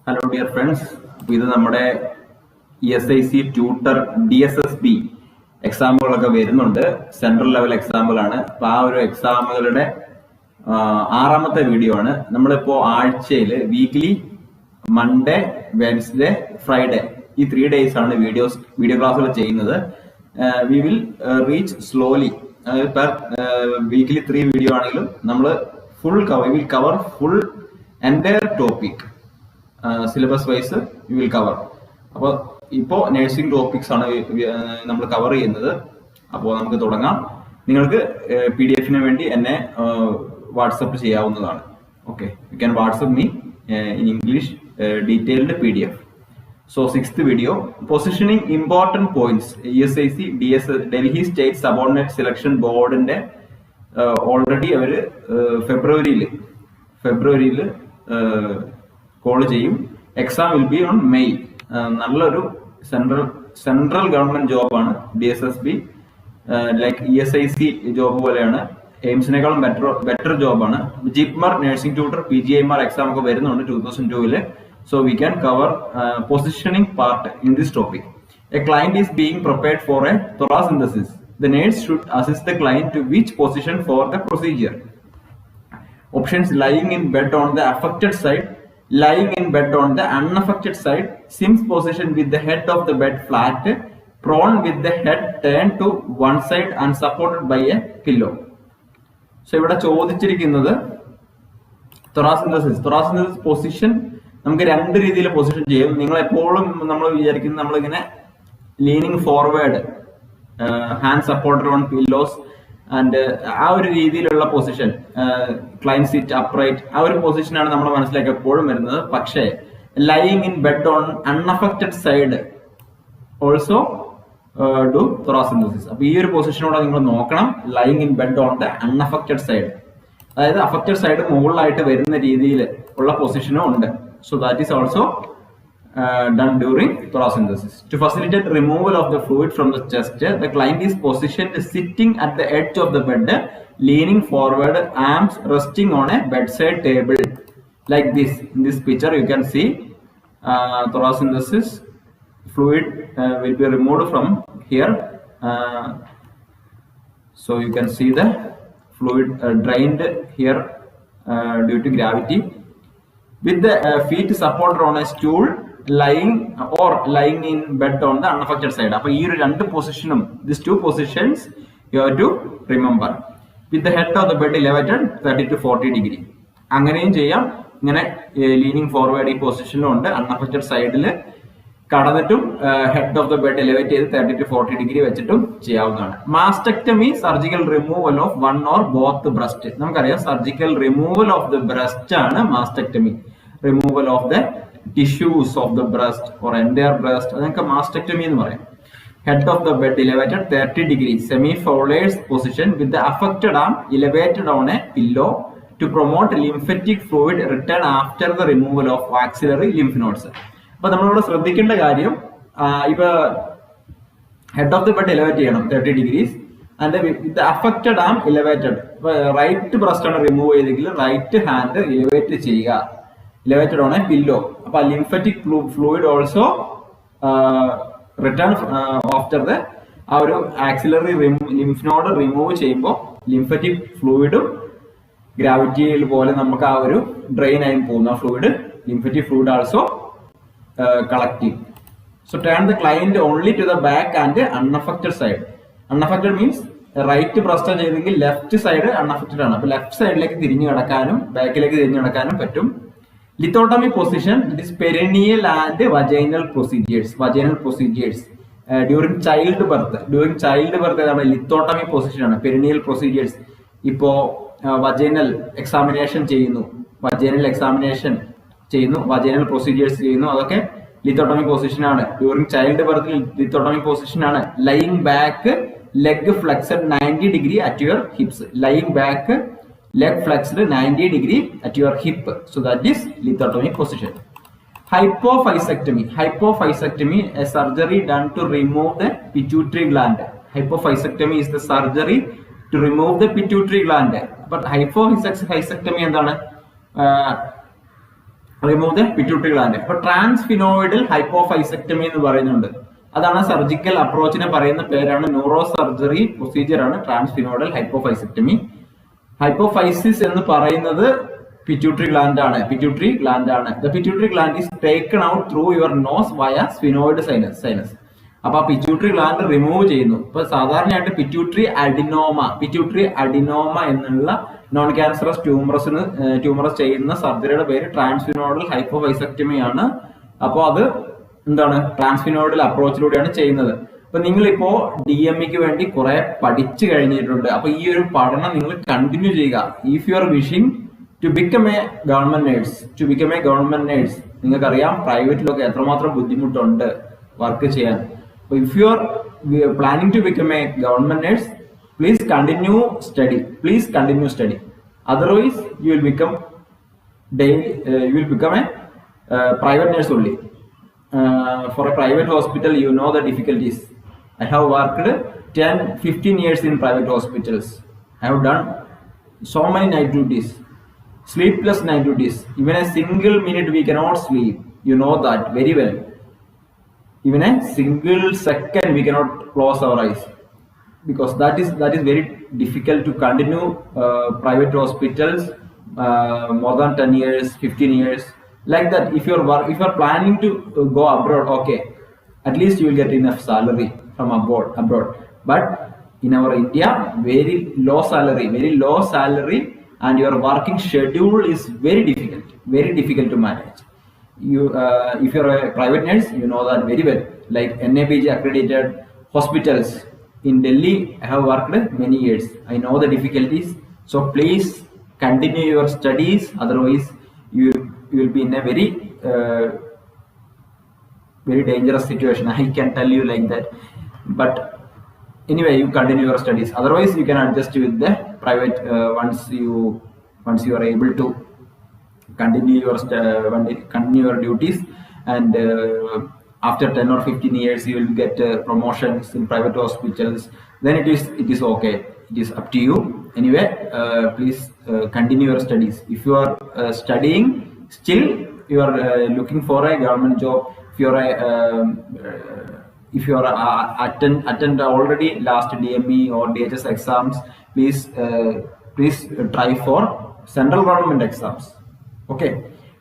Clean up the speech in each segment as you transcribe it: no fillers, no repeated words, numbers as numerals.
Hello dear friends, this is our Esic Tutor Dsssb example central level example exam video weekly Monday, Wednesday, Friday. These 3 days are video class. We will reach slowly. Per weekly 3 video we will cover full entire topic. Syllabus wise we will cover. Now nursing topics we cover. PDF WhatsApp okay, you can WhatsApp me in English detailed PDF. So 6th video, positioning important points. ESIC Delhi State Subordinate Selection Board already February call exam will be on May. Central government job on DSSB like ESIC job aims better job on JIPMAR nursing tutor PGIMAR exam 2002. So we can cover positioning part in this topic. A client is being prepared for a thoracosynthesis. The nurse should assist the client to which position for the procedure. Options: lying in bed on the affected side, lying in bed on the unaffected side, Sims position with the head of the bed flat, prone with the head turned to one side and supported by a pillow. So ഇവിടെ ചോദിച്ചിരിക്കുന്നത് thoracenthesis position നമുക്ക് രണ്ട് രീതിയിൽ position ചെയ്യും. നിങ്ങൾ എപ്പോഴും നമ്മൾ വിചാരിക്കുന്നത് നമ്മളിങ്ങനെ leaning forward, hand supported on pillows and ആ ഒരു രീതിയിലുള്ള പൊസിഷൻ, ക്ലൈന്റ് സിറ്റ് അപ്രൈറ്റ്, ആ ഒരു പൊസിഷനാണ് നമ്മുടെ മനസ്സിലേക്ക് എപ്പോഴും വരുന്നത്. പക്ഷേ lying in bed on unaffected side also do thoracenthesis. അപ്പൊ ഈ ഒരു പൊസിഷനോടെ നിങ്ങൾ നോക്കണം. Lying in bed on the unaffected side, അതായത് അഫക്റ്റഡ് സൈഡ് മുകളിലായിട്ട് വരുന്ന രീതിയിൽ ഉള്ള പൊസിഷനും ഉണ്ട്. So that is also done during thoracenthesis. To facilitate removal of the fluid from the chest, the client is positioned sitting at the edge of the bed, leaning forward, arms resting on a bedside table, like this. In this picture, you can see thoracenthesis fluid will be removed from here. So you can see the fluid drained here due to gravity. With the feet supported on a stool, lying in bed on the unaffected side. Appo ee rendu positionum, these two positions you have to remember. With the head of the bed elevated 30 to 40 degree. Anganeyum cheyyam, ingane leaning forward ee position undu, unaffected side il kadannittum head of the bed elevate ചെയ്ത് 30 to 40 degree വെച്ചിട്ടും ചെയ്യാവുന്നതാണ്. Mastectomy, surgical removal of one or both breast. നമുക്കറിയാം surgical removal of the breast ആണ് mastectomy. Removal of the tissues of the breast or entire breast, അതൊക്കെ mastectomy എന്ന് പറയും. Head of the bed elevated 30 degree, semi-fowler's position with the affected arm elevated on a pillow to promote lymphatic fluid return after the removal of axillary lymph nodes. അപ്പൊ നമ്മളിവിടെ ശ്രദ്ധിക്കേണ്ട കാര്യം, ഇപ്പൊ head of the bed elevate ചെയ്യണം 30 degrees and with affected arm elevated. ഇപ്പൊ right breast ആണ് remove ചെയ്തെങ്കിൽ right hand elevate ചെയ്യുക, എലിവേറ്റഡ് ഓൺ എ പില്ലോ. അപ്പൊ lymphatic fluid also return after the ആ ഒരു ആക്സിലറി ലിംഫ് നോഡ് റിമൂവ് ചെയ്യുമ്പോൾ lymphatic ഫ്ലൂയിഡും ഗ്രാവിറ്റിയിൽ പോലെ നമുക്ക് ആ ഒരു ഡ്രെയിൻ ആയി പോകുന്ന fluid, lymphatic fluid also collecting. So turn the client only to the back and the unaffected side. Unaffected means right breast ചെയ്തെങ്കിൽ ലെഫ്റ്റ് സൈഡ് അൺഅഫക്റ്റഡ് ആണ്. അപ്പൊ ലെഫ്റ്റ് സൈഡിലേക്ക് തിരിഞ്ഞു കിടക്കാനും ബാക്കിലേക്ക് തിരിഞ്ഞു കിടക്കാനും പറ്റും. Lithotomy position, it is perineal and vaginal procedures during child birth. During child birth ഏതാണ്? ലിത്തോട്ടമി പൊസിഷൻ ആണ്. പെരിനിയൽ പ്രൊസീജിയേഴ്സ് ഇപ്പോ വജൈനൽ എക്സാമിനേഷൻ ചെയ്യുന്നു, വജൈനൽ പ്രൊസീജിയേഴ്സ് ചെയ്യുന്നു, അതൊക്കെ ലിത്തോട്ടമി പൊസിഷൻ ആണ്. ഡ്യൂറിംഗ് ചൈൽഡ് ബർത്തിൽ ലിത്തോട്ടമി പൊസിഷൻ ആണ്. Lying back, leg flexed 90 degree at your hips. Lying back, leg flexed 90 degree at your hip. So that is lithotomy position. Hypophysectomy, a surgery done to remove the pituitary gland. Hypophysectomy is the surgery to remove the pituitary gland. But hypophysectomy എന്താണ്? Remove the pituitary gland. അപ്പൊ ട്രാൻസ്ഫിനോയിഡൽ ഹൈപ്പോഫൈസെക്ടമി എന്ന് പറയുന്നുണ്ട്. അതാണ് surgical അപ്രോച്ചിനെ പറയുന്ന പേരാണ്, neuro surgery procedure ആണ് ട്രാൻസ്ഫിനോയിഡൽ ഹൈപ്പോഫൈസെക്ടമി. Hypophysis എന്ന് പറയുന്നത് പിറ്റ്യൂട്ടറി ഗ്ലാൻഡ് ആണ്. The pituitary gland is taken out through your nose via sphenoid sinus. അപ്പൊ ആ പിറ്റ്യൂട്ടറി ഗ്ലാൻഡ് റിമൂവ് ചെയ്യുന്നു. ഇപ്പൊ സാധാരണയായിട്ട് പിറ്റ്യൂട്ടറി അഡിനോമ എന്നുള്ള നോൺ ക്യാൻസറസ് ട്യൂമറസ് ചെയ്യുന്ന സർജറിയുടെ പേര് ട്രാൻസ്ഫിനോയിഡൽ ഹൈപ്പോഫൈസെക്ടമി ആണ്. അപ്പോൾ അത് എന്താണ്, ട്രാൻസ്ഫിനോയിഡൽ അപ്രോച്ചിലൂടെയാണ് ചെയ്യുന്നത്. അപ്പൊ നിങ്ങളിപ്പോ DMEക്ക് വേണ്ടി കുറെ പഠിച്ചു കഴിഞ്ഞിട്ടുണ്ട്. അപ്പൊ ഈ ഒരു പഠനം നിങ്ങൾ കണ്ടിന്യൂ ചെയ്യുക. If you are wishing to become a government nurse, നിങ്ങൾക്കറിയാം പ്രൈവറ്റിലൊക്കെ എത്രമാത്രം ബുദ്ധിമുട്ടുണ്ട് വർക്ക് ചെയ്യാൻ. If you are planning to become a government nurse, please continue study. Otherwise, you will become a private nurse only. For a private hospital, you know the difficulties. I have worked 10-15 years in private hospitals. I have done so many night duties, sleepless night duties. Even a single minute we cannot sleep. You know that very well. Even a single second we cannot close our eyes, because that is very difficult to continue private hospitals more than 10 years, 15 years, like that. If you are planning to go abroad, okay, at least you will get enough salary from abroad. But in our India, very low salary, and your working schedule is very difficult to manage. If you're a private nurse, you know that very well. Like NABG accredited hospitals in Delhi, I have worked many years. I know the difficulties. So please continue your studies. Otherwise, you will be in a very dangerous situation. I can tell you like that. But anyway, you continue your studies. Otherwise, you can adjust with the private once you are able to continue your duties, and after 10 or 15 years you will get promotions in private hospitals. Then it is okay. It is up to you. Anyway, please continue your studies. If you are studying still, you are looking for a government job. If you are attend already last DME or DHS exams, please try for central government exams. Okay,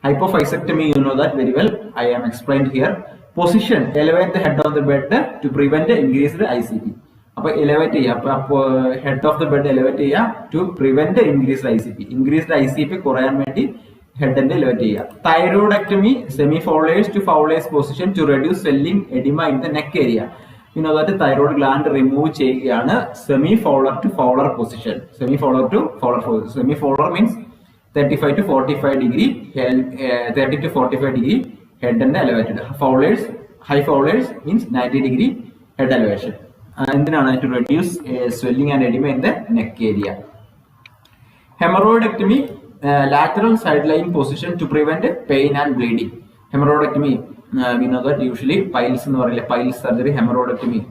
hypophysectomy, you know that very well. I am explained here. Position: elevate the head of the bed to prevent increased ICP. അപ്പോൾ elevate ചെയ്യുക, അപ്പോൾ head of the bed elevate ചെയ്യുക to prevent increased ICP. Increased ICP കുറയാൻ വേണ്ടി head and elevate ചെയ്യുക. Thyroidectomy, semi-fowlers to fowlers position to reduce swelling, edema in the neck area. You know that thyroid gland remove ചെയ്യുകയാണ് semi-fowler to fowler position. Semi-fowler means 35 to 45 degree, 30 to 45 degree head and elevated. High fowlers means 90 degree head elevation. And then to reduce swelling and edema in the neck area. Hemorrhoidectomy, lateral sideline position to prevent pain and bleeding. Hemorrhoidectomy, we know that usually piles surgery, hemorrhoidectomy.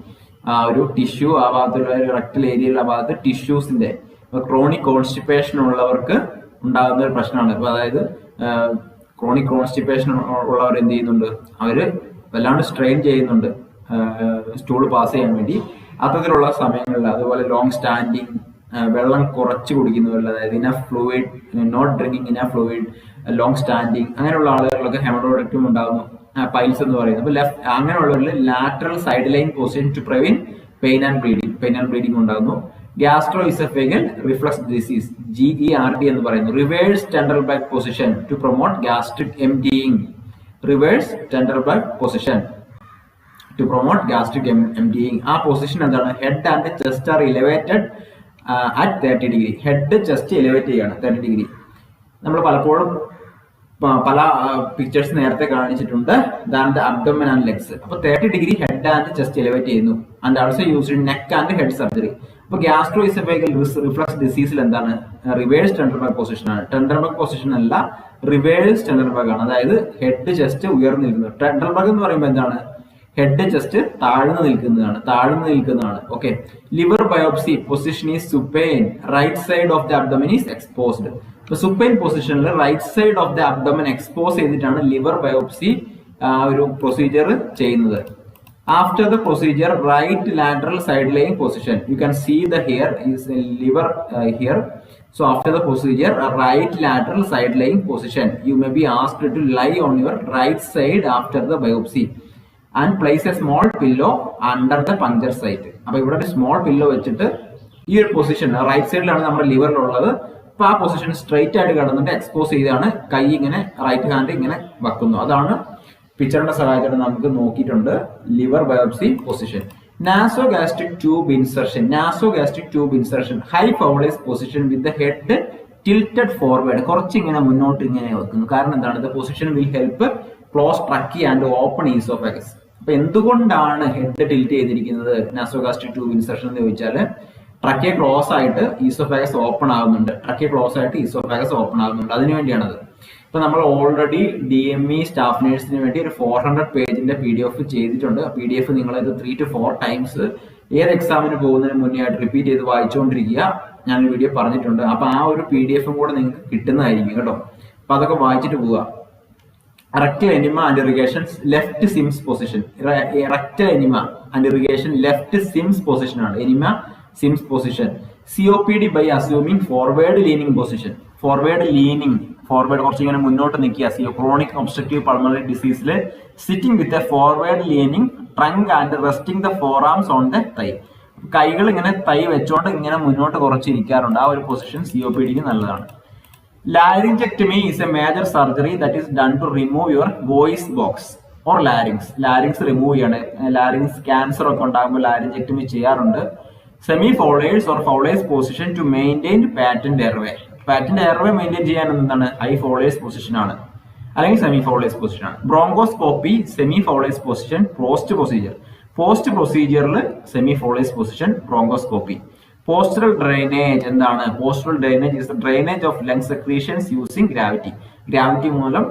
ഒരു tissue ആ ഭാഗത്തുള്ള rectal ഏരിയയിലുള്ള ഭാഗത്ത് ടിഷ്യൂസിന്റെ chronic constipation ഉള്ളവർക്ക് ഉണ്ടാകുന്ന ഒരു പ്രശ്നമാണ്. അപ്പൊ അതായത് ക്രോണിക് കോൺസ്റ്റിപ്പേഷൻ ഉള്ളവർ എന്ത് ചെയ്യുന്നുണ്ട്, അവര് വല്ലാണ്ട് സ്ട്രെയിൻ ചെയ്യുന്നുണ്ട് സ്റ്റൂൾ പാസ് ചെയ്യാൻ വേണ്ടി. അത്തരത്തിലുള്ള സമയങ്ങളിൽ, അതുപോലെ ലോങ് സ്റ്റാൻഡിങ്, വെള്ളം കുറച്ച് കുടിക്കുന്നവരിൽ, അതായത് enough fluid, not drinking enough fluid, long standing, അങ്ങനെയുള്ള ആളുകൾക്കൊക്കെ ഹെമറോയിഡക്ടമി ഉണ്ടാകുന്നു. പൈൽസ് എന്ന് പറയുന്നത്. അപ്പൊ അങ്ങനെയുള്ളവരിൽ lateral side line position to prevent pain and bleeding ഉണ്ടാകുന്നു. ഗ്യാസ്ട്രോഇസോഫേഗൽ റിഫ്ലക്സ് ഡിസീസ്, GERD എന്ന് പറയുന്നു. Reverse Trendelenburg position to promote gastric emptying. To promote gastric emptying. ആ പൊസിഷൻ എന്താണ്? Head and chest are elevated at 30 degree. Head chest elevate ചെയ്യാണ് 30 degree. നമ്മൾ പലപ്പോഴും പല pictures നേരത്തെ കാണിച്ചിട്ടുണ്ട്. Than the abdomen and legs. അപ്പൊ 30 degree head and chest elevate ചെയ്യുന്നു. And also used in neck and head surgery. അപ്പൊ ഗ്യാസ്ട്രോഇസോഫേഗൽ റിഫ്ലക്സ് ഡിസീസിൽ എന്താണ്? റിവേഴ്സ് ടെൻഡർബർഗ് പൊസിഷൻ ആണ്. ടെൻഡർബർഗ് പൊസിഷൻ അല്ല, റിവേഴ്സ് ടെൻഡർബർഗ് ആണ്. അതായത് ഹെഡ് ചെസ്റ്റ് ഉയർന്നു നിൽക്കുന്നു. ടെൻഡർബർഗ് എന്ന് പറയുമ്പോൾ എന്താണ്? ഹെഡ് ചെസ്റ്റ് താഴ്ന്നു നിൽക്കുന്നതാണ്. Okay. Liver biopsy, position is supine, right side of the abdomen is exposed. ഇപ്പോൾ സുപ്പൈൻ പൊസിഷനിൽ right side of the abdomen expose ചെയ്തിട്ടാണ് ലിവർ ബയോപ്സി ഒരു പ്രൊസീജിയർ ചെയ്യുന്നത്. After the procedure, right lateral side laying position. You can see the hair is a liver here. So after the procedure, a right lateral side laying position. You may be asked to lie on your right side after the biopsy and place a small pillow under the puncture site. അപ്പോൾ ഇവിടെ ഒരു small pillow വെച്ചിട്ട് ഈ ഒരു position right സൈഡിലാണ് നമ്മുടെ ലിവറിലുള്ളത്. അപ്പോൾ ആ പൊസിഷൻ സ്ട്രെയിറ്റ് ആയിട്ട് കിടന്നിട്ട് എക്സ്പോസ് ചെയ്താണ് കൈ ഇങ്ങനെ റൈറ്റ് ഹാൻഡ് ഇങ്ങനെ വെക്കുന്നു. അതാണ് പിക്ചറിന്റെ സഹായത്തോടെ നമുക്ക് നോക്കിയിട്ടുണ്ട് liver biopsy position. Nasogastric tube insertion. Nasogastric tube insertion high Fowler's position with the head tilted forward. കുറച്ച് ഇങ്ങനെ മുന്നോട്ട് ഇങ്ങനെ വെക്കുന്നു. കാരണം എന്താണ്? The position will help close trachea and open oesophagus. അപ്പൊ എന്തുകൊണ്ടാണ് ഹെഡ് ടിൽറ്റ് ചെയ്തിരിക്കുന്നത് നാസോഗാസ്ട്രിക് ട്യൂബ് ഇൻസർഷൻ എന്ന് ചോദിച്ചാൽ ട്രക്കിയെ ക്ലോസ് ആയിട്ട് ഈസോഫാഗസ് ഓപ്പൺ ആകുന്നുണ്ട്. ട്രക്കിയെ ക്ലോസ് ആയിട്ട് ഈസോഫാഗസ് ഓപ്പൺ ആകുന്നുണ്ട്. അതിനുവേണ്ടിയാണത്. ഇപ്പൊ നമ്മൾ ഓൾറെഡി DME സ്റ്റാഫ് നേഴ്സിന് വേണ്ടി ഒരു 400 പേജിന്റെ PDF ചെയ്തിട്ടുണ്ട്. PDF നിങ്ങൾ ഇത് 3 to 4 ടൈംസ് ഏത് എക്സാമിന് പോകുന്നതിന് മുന്നേ ആയിട്ട് റിപ്പീറ്റ് ചെയ്ത് വായിച്ചുകൊണ്ടിരിക്കുക. ഞാൻ വീഡിയോ പറഞ്ഞിട്ടുണ്ട്. അപ്പൊ ആ ഒരു PDF കൂടെ നിങ്ങൾക്ക് കിട്ടുന്നതായിരിക്കും കേട്ടോ. അപ്പൊ അതൊക്കെ വായിച്ചിട്ട് പോവുക. Rectal enema and irrigation left Sims position. Rectal enema and irrigation left Sims position ആണ്. Enema Sims position. COPD by assuming forward leaning position. Forward leaning, forward കുറച്ച് ഇങ്ങനെ മുന്നോട്ട് നിൽക്കുക. ക്രോണിക് ഒബ്സ്ട്രക്റ്റീവ് പൾമണറി ഡിസീസിൽ sitting with a forward leaning trunk and resting the forearms on the thigh. കൈകൾ ഇങ്ങനെ തൈ വെച്ചോണ്ട് ഇങ്ങനെ മുന്നോട്ട് കുറച്ചിരിക്കാറുണ്ട്. ആ ഒരു പൊസിഷൻ COPDക്ക് നല്ലതാണ്. ലാരിഞ്ചെക്ടമി is a major surgery that is done to remove your voice box or larynx. Larynx remove ചെയ്യാണ്. ലാരിങ്സ് ക്യാൻസർ ഒക്കെ ഉണ്ടാകുമ്പോൾ ലാരിഞ്ചെക്ടമി ചെയ്യാറുണ്ട്. Semi Fowler's or Fowler's position to maintain patent airway. Patent airway maintain ചെയ്യാൻ എന്താണ്? High Fowler's position ആണ്, അല്ലെങ്കിൽ semi Fowler's position ആണ്. Bronchoscopy semi Fowler's position. Post procedure, post പ്രൊസീജിയറിൽ semi Fowler's position bronchoscopy. Postural drainage എന്താണ്? Postural drainage is the drainage of lung secretions using gravity. Gravity മൂലം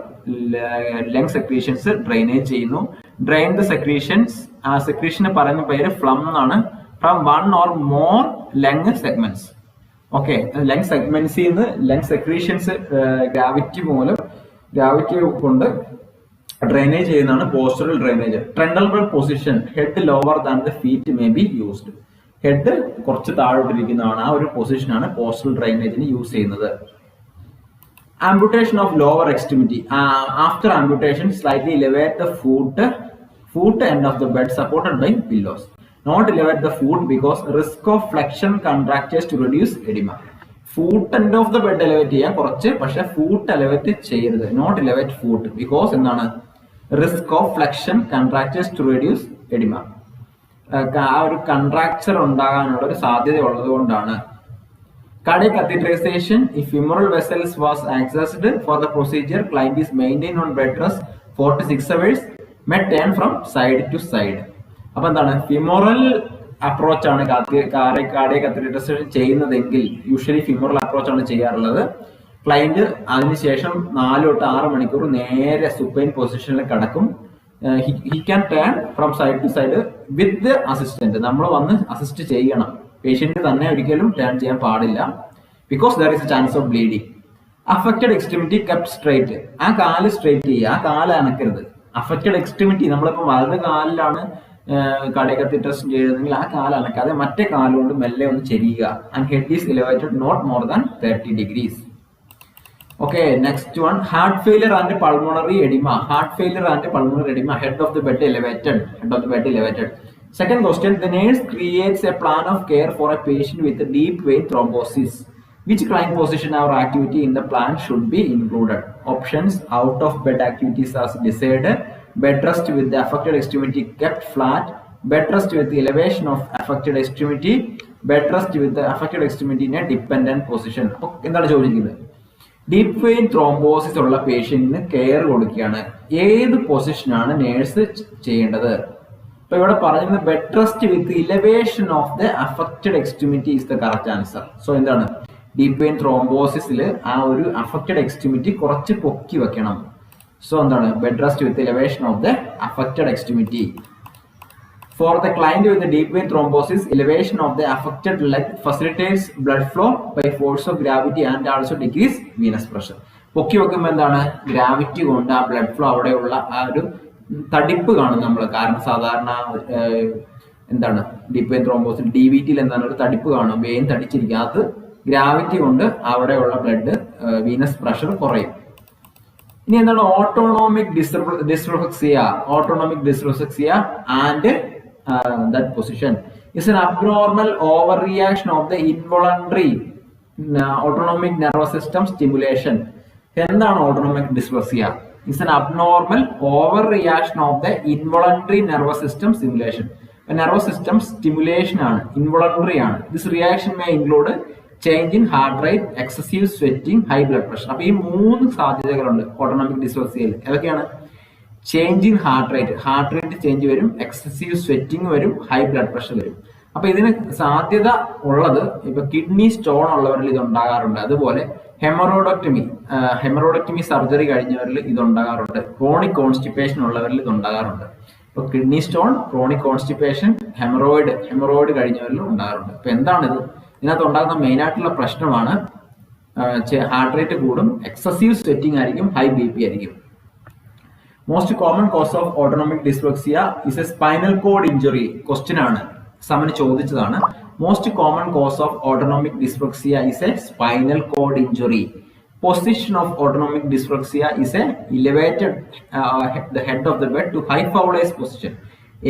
lung secretions drainage ചെയ്യുന്നു. Drain the secretions, ആ സെക്രീഷന് പറയുന്ന പേര് phlegm എന്നാണ്. From 1 or more lung segments. Okay, lung സെഗ്മെന്റ്സിൽ നിന്ന് ലങ് സെക്രീഷൻസ് ഗ്രാവിറ്റി മൂലം, ഗ്രാവിറ്റി കൊണ്ട് ഡ്രെയിനേജ് ചെയ്യുന്നതാണ് postural drainage. Trendel position head lower than the feet may be used. Head കുറച്ച് താഴോട്ടിരിക്കുന്നതാണ്. ആ ഒരു പൊസിഷനാണ് പോസ്റ്ററൽ ഡ്രെയിനേജിന് യൂസ് ചെയ്യുന്നത്. Amputation of lower extremity. After amputation slightly elevate the foot end of the bed supported by pillows. Not elevate the foot because risk of flexion contractures to reduce edema. Foot end of the bed elevate ചെയ്യാൻ കുറച്ച്, പക്ഷെ foot elevate ചെയ്യരുത്. Not elevate foot because എന്താണ്? Risk of flexion contractures to reduce edema. ആ ഒരു contracture ഉണ്ടാകാനുള്ള ഒരു സാധ്യത ഉള്ളത് കൊണ്ടാണ്. Cardiac catheterization. If femoral vessels was accessed for the procedure, client is maintained on bed rest 4 to 6 hours. May turn from side to side. അപ്പൊ എന്താണ്? Femoral approach ആണ് കാർഡിയക് കാത്തറ്ററൈസേഷൻ ചെയ്യുന്നതെങ്കിൽ യൂഷ്വലി ഫിമോറൽ അപ്രോച്ച് ആണ് ചെയ്യാറുള്ളത്. Client അതിനുശേഷം 4 to 6 മണിക്കൂർ നേരെ supine പൊസിഷനിൽ കിടക്കും. He can turn from side to side with assistant. നമ്മൾ വന്ന് അസിസ്റ്റ് ചെയ്യണം. പേഷ്യന്റ് തന്നെ ഒരിക്കലും ടേൺ ചെയ്യാൻ പാടില്ല. Because there is A chance of bleeding. Affected extremity kept straight. ആ കാല് സ്ട്രൈറ്റ് ചെയ്യുക, ആ കാല് അനക്കരുത്. അഫക്റ്റഡ് എക്സ്ട്രിമിറ്റി, നമ്മളിപ്പോൾ വലത് കാലിലാണ് കാർഡിയക് കാത്തറ്ററൈസേഷൻ ചെയ്യുന്നതെങ്കിൽ ആ കാല് അനക്കാതെ മറ്റേ കാലുകൊണ്ട് മെല്ലെ ഒന്ന് ചെരിയുക. And head is elevated not more than 30 degrees. Okay, next one, heart failure and pulmonary edema. Heart failure and pulmonary edema, head of the bed elevated. Head of the bed elevated. Second question, the nurse creates a plan of care for a patient with a deep vein thrombosis. Which client position or activity in the plan should be included? Options: out of bed activities as decided, bed rest with the affected extremity kept flat, bed rest with the elevation of affected extremity, bed rest with the affected extremity in a dependent position. എന്താണ് ചോദിക്കുന്നത്? Deep vein thrombosis ഉള്ള പേഷ്യന്റിന് care കൊടുക്കുകയാണ്. ഏത് പൊസിഷനാണ് nurse ചെയ്യേണ്ടത്? അപ്പൊ ഇവിടെ പറയുന്നത് bed rest with elevation of the affected extremity is the correct answer. So എന്താണ്? ഡീപ് വെയിൻ ത്രോംബോസിസിൽ ആ ഒരു അഫക്റ്റഡ് എക്സ്ട്രിമിറ്റി കുറച്ച് പൊക്കി വെക്കണം. സോ എന്താണ്? Bed rest with elevation of the affected extremity. For the client with the deep vein thrombosis, elevation of the affected leg facilitates blood flow by force of gravity and also decrease venous pressure. പൊക്കി വെക്കുമ്പോൾ എന്താണ്, gravity കൊണ്ട് ആ blood flow അവിടെയുള്ള ആ ഒരു തടിപ്പ് കാണും നമ്മൾ. കാരണം സാധാരണ എന്താണ് ഡീപ്പ് വെയിൻ ത്രോംബോസിൽ DVTയിൽ എന്താണ് ഒരു തടിപ്പ് കാണും, വെയിൻ തടിച്ചിരിക്കും. അത് ഗ്രാവിറ്റി കൊണ്ട് അവിടെയുള്ള ബ്ലഡ് വീനസ് പ്രഷർ കുറയും. ഇനി എന്താണ് autonomic dysreflexia. Autonomic dysreflexia and that position is an abnormal overreaction of the involuntary autonomic nervous system stimulation. എന്താണ് autonomic ഡിസ്ഫക്സിയ? It's an abnormal overreaction of the involuntary nervous system stimulation. Nervous system stimulation ആണ്, involuntary ആണ്. This reaction may include change in heart rate, excessive sweating, high blood pressure. അപ്പോൾ ഈ 3 സാധ്യതകളുണ്ട് autonomic ഡിസ്ഫക്സിയയിൽ. ഏതൊക്കെയാണ്? Change in heart rate change വരും, excessive sweating വരും, high blood pressure വരും. അപ്പൊ ഇതിന് സാധ്യത ഉള്ളത് ഇപ്പൊ കിഡ്നി സ്റ്റോൺ ഉള്ളവരിൽ ഇത് ഉണ്ടാകാറുണ്ട്. അതുപോലെ ഹെമറോഡക്ടമി സർജറി കഴിഞ്ഞവരിൽ ഇത് ഉണ്ടാകാറുണ്ട്. ക്രോണിക് കോൺസ്റ്റിപ്പേഷൻ ഉള്ളവരിൽ ഇത് ഉണ്ടാകാറുണ്ട്. ഇപ്പൊ kidney stone, chronic constipation, haemorrhoid കഴിഞ്ഞവരിൽ ഉണ്ടാകാറുണ്ട്. അപ്പൊ എന്താണിത്? ഇതിനകത്ത് ഉണ്ടാകുന്ന മെയിൻ ആയിട്ടുള്ള പ്രശ്നമാണ് ഹാർട്ട് റേറ്റ് കൂടും, എക്സസീവ് സ്വെറ്റിംഗ് ആയിരിക്കും, ഹൈ BP ആയിരിക്കും. Most common cause of autonomic dyspraxia is a spinal cord injury. Question ആണ്, സമന് ചോദിച്ചതാണ്. Most common cause of autonomic dyspraxia is a spinal cord injury. Position of autonomic dyspraxia is a elevated the head of the bed to high fowlise position.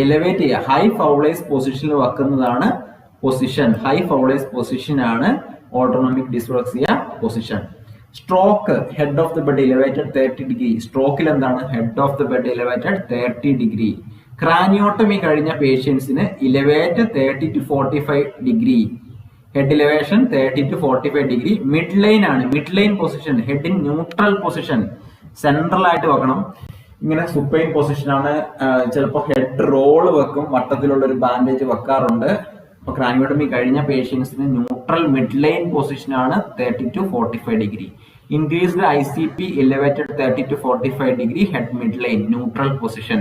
Elevate ചെയ്യുക, high Fowler's പൊസിഷനിൽ വെക്കുന്നതാണ് position. High Fowler's position ആണ് autonomic dyspraxia position. Stroke, head of the bed elevated 30 degree. സ്ട്രോക്കിൽ എന്താണ്? Head of the bed elevated 30 degree. Craniotomy കഴിഞ്ഞ പേഷ്യൻസിന് elevate 30 to 45 degree. Head elevation 30 to 45 degree. Mid line ആണ്, mid line position, head in neutral position, central ആയിട്ട് വെക്കണം. ഇങ്ങനെ supine position ആണ്. ചിലപ്പോൾ ഹെഡ് റോള് വെക്കും, വട്ടത്തിലുള്ള ഒരു ബാൻഡേജ് വെക്കാറുണ്ട്. അപ്പൊ ക്രാനിയോട്ടമി കഴിഞ്ഞ പേഷ്യൻസിന് ന്യൂട്രൽ മിഡ് ലൈൻ പൊസിഷൻ ആണ് 30 to 45 degree. Increased ICP elevated 30 to 45 degree, head mid line, neutral position.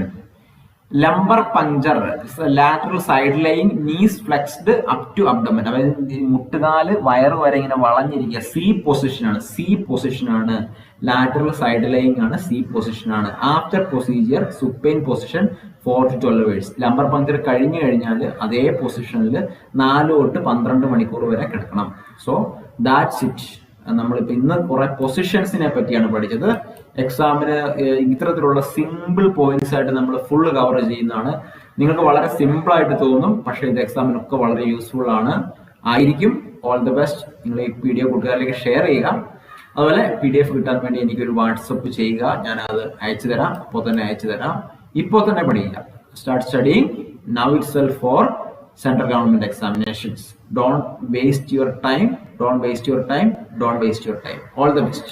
Lumbar puncture, lateral side line, knees flexed up to abdomen. അതായത് മുട്ടുകാല് വയറ് വരെ ഇങ്ങനെ വളഞ്ഞിരിക്കുക. C പൊസിഷൻ ആണ്. ലാറ്ററൽ സൈഡ് ലൈൻ ആണ്, C position ആണ്. After procedure supine position 4 to 12 hours. Lumbar puncture കഴിഞ്ഞു കഴിഞ്ഞാൽ അതേ പൊസിഷനിൽ 4 തൊട്ട് 12 മണിക്കൂർ വരെ കിടക്കണം. So that's it. നമ്മളിപ്പോ ഇന്ന് കുറെ പൊസിഷൻസിനെ പറ്റിയാണ് പഠിച്ചത്. എക്സാമിന് ഇത്തരത്തിലുള്ള സിമ്പിൾ പോയിന്റ്സ് ആയിട്ട് നമ്മൾ ഫുള്ള് കവർ ചെയ്യുന്നതാണ്. നിങ്ങൾക്ക് വളരെ സിമ്പിൾ ആയിട്ട് തോന്നും, പക്ഷേ ഇത് എക്സാമിനൊക്കെ വളരെ യൂസ്ഫുൾ ആയിരിക്കും. All the best. നിങ്ങൾ ഈ വീഡിയോ കൂട്ടുകാരിലേക്ക് ഷെയർ ചെയ്യുക. അതുപോലെ PDF കിട്ടാൻ വേണ്ടി എനിക്കൊരു വാട്സപ്പ് ചെയ്യുക, ഞാൻ അത് അയച്ചു തരാം. ഇപ്പോൾ തന്നെ അയച്ചു തരാം. ഇപ്പോൾ തന്നെ പഠിക്കുക. Start studying now itself for central government examinations. Don't waste your time. All the best.